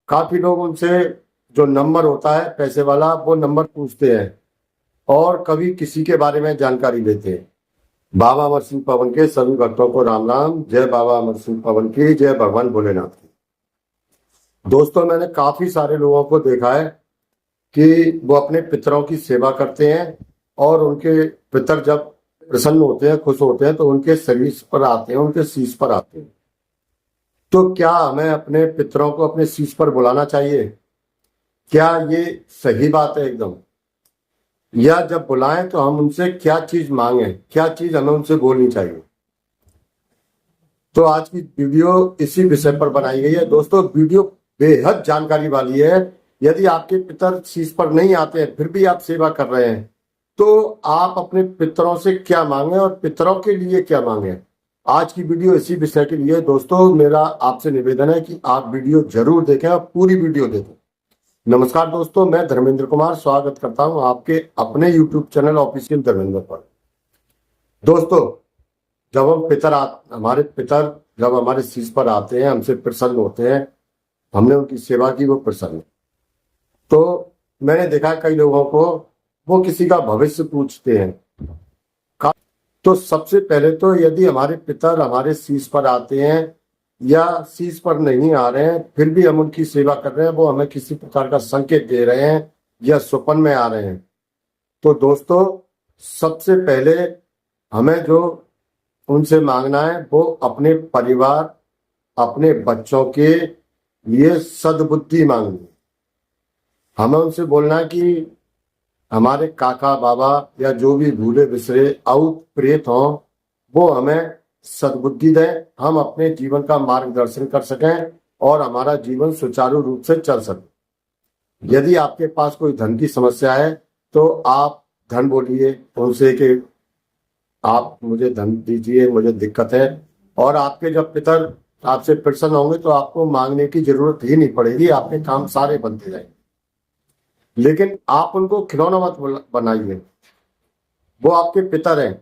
काफी लोग उनसे जो नंबर होता है पैसे वाला वो नंबर पूछते हैं और कभी किसी के बारे में जानकारी लेते हैं। बाबा अमर सिंह पवन के सभी भक्तों को राम राम। जय बाबा अमर सिंह पवन की, जय भगवान भोलेनाथ की। दोस्तों, मैंने काफी सारे लोगों को देखा है कि वो अपने पितरों की सेवा करते हैं और उनके पितर जब प्रसन्न होते हैं, खुश होते हैं, तो उनके शरीर पर आते हैं, उनके शीश पर आते हैं। तो क्या हमें अपने पितरों को अपने शीश पर बुलाना चाहिए? क्या ये सही बात है एकदम? या जब बुलाएं तो हम उनसे क्या चीज मांगे, क्या चीज हमें उनसे बोलनी चाहिए? तो आज की वीडियो इसी विषय पर बनाई गई है। दोस्तों, वीडियो बेहद जानकारी वाली है। यदि आपके पितर शीश पर नहीं आते हैं फिर भी आप सेवा कर रहे हैं तो आप अपने पितरों से क्या मांगे और पितरों के लिए क्या मांगे, आज की वीडियो इसी विषय के लिए। दोस्तों, मेरा आपसे निवेदन है कि आप वीडियो जरूर देखें और पूरी वीडियो देखें। नमस्कार दोस्तों, मैं धर्मेंद्र कुमार स्वागत करता हूं आपके अपने YouTube चैनल ऑफिशियल धर्मेंद्र पर। दोस्तों, जब हमारे पितर जब हमारे शीश पर आते हैं, हमसे प्रसन्न होते हैं, हमने उनकी सेवा की, वो प्रसन्न, तो मैंने देखा कई लोगों को वो किसी का भविष्य पूछते हैं। तो सबसे पहले तो यदि हमारे पितर हमारे शीश पर आते हैं या शीश पर नहीं आ रहे हैं फिर भी हम उनकी सेवा कर रहे हैं, वो हमें किसी प्रकार का संकेत दे रहे हैं या स्वप्न में आ रहे हैं, तो दोस्तों सबसे पहले हमें जो उनसे मांगना है वो अपने परिवार, अपने बच्चों के लिए सद्बुद्धि मांगनी। हमें उनसे बोलना है कि हमारे काका बाबा या जो भी भूले बिसरे आउट प्रेत हों वो हमें सद्बुद्धि दें, हम अपने जीवन का मार्गदर्शन कर सकें और हमारा जीवन सुचारू रूप से चल सके। यदि आपके पास कोई धन की समस्या है तो आप धन बोलिए उनसे कि आप मुझे धन दीजिए, मुझे दिक्कत है, और आपके जब पितर आपसे प्रसन्न होंगे तो आपको मांगने की जरूरत ही नहीं पड़ेगी, आपके काम सारे बनते जाएंगे। लेकिन आप उनको खिलौना मत बनाइए। वो आपके पितर हैं,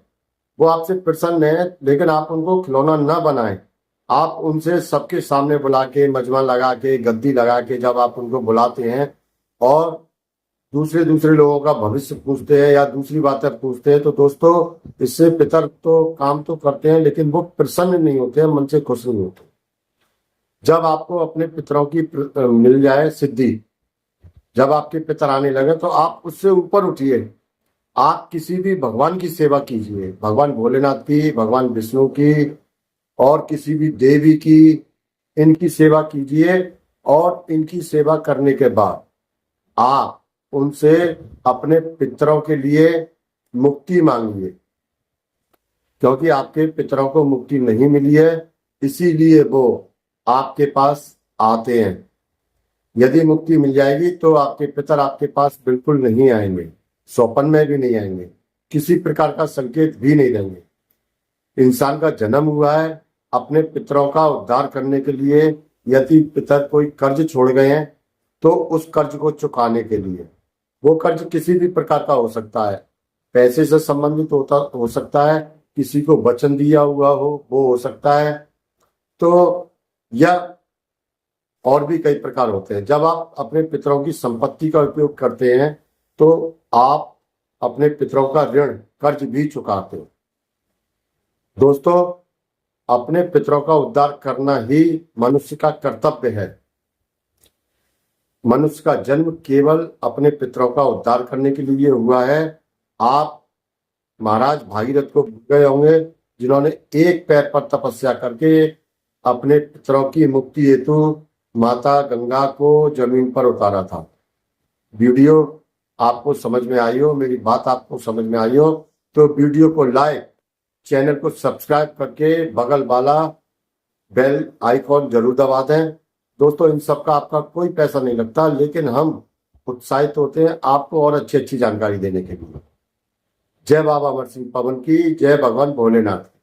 वो आपसे प्रसन्न है, लेकिन आप उनको खिलौना न बनाएं। आप उनसे सबके सामने बुला के, मजमा लगा के, गद्दी लगा के जब आप उनको बुलाते हैं और दूसरे लोगों का भविष्य पूछते हैं या दूसरी बातें पूछते हैं, तो दोस्तों इससे पितर तो काम तो करते हैं लेकिन वो प्रसन्न नहीं होते हैं, मन से खुश नहीं होते। जब आपको अपने पितरों की मिल जाए सिद्धि, जब आपके पितर आने लगे तो आप उससे ऊपर उठिए, आप किसी भी भगवान की सेवा कीजिए, भगवान भोलेनाथ की, भगवान विष्णु की और किसी भी देवी की, इनकी सेवा कीजिए। और इनकी सेवा करने के बाद आप उनसे अपने पितरों के लिए मुक्ति मांगिए, क्योंकि आपके पितरों को मुक्ति नहीं मिली है, इसीलिए वो आपके पास आते हैं। यदि मुक्ति मिल जाएगी तो आपके पितर आपके पास बिल्कुल नहीं आएंगे, स्वप्न में भी नहीं आएंगे, किसी प्रकार का संकेत भी नहीं देंगे। इंसान का जन्म हुआ है अपने पितरों का उद्धार करने के लिए। यदि पितर कोई कर्ज छोड़ गए हैं तो उस कर्ज को चुकाने के लिए, वो कर्ज किसी भी प्रकार का हो सकता है, पैसे से संबंधित हो सकता है, किसी को वचन दिया हुआ हो वो हो सकता है, तो या और भी कई प्रकार होते हैं। जब आप अपने पितरों की संपत्ति का उपयोग करते हैं तो आप अपने पितरों का ऋण कर्ज भी चुकाते हो। दोस्तों, अपने पितरों का उद्धार करना ही मनुष्य का कर्तव्य है। मनुष्य का जन्म केवल अपने पितरों का उद्धार करने के लिए हुआ है। आप महाराज भागीरथ को भूल गए होंगे, जिन्होंने एक पैर पर तपस्या करके अपने पितरों की मुक्ति हेतु माता गंगा को जमीन पर उतारा था। वीडियो आपको समझ में आई हो, मेरी बात आपको समझ में आई हो, तो वीडियो को लाइक, चैनल को सब्सक्राइब करके बगल वाला बेल आइकॉन जरूर दबा दें। दोस्तों, इन सब का आपका कोई पैसा नहीं लगता, लेकिन हम उत्साहित होते हैं आपको और अच्छी जानकारी देने के लिए। जय बाबा अमर सिंह पवन की, जय भगवान भोलेनाथ।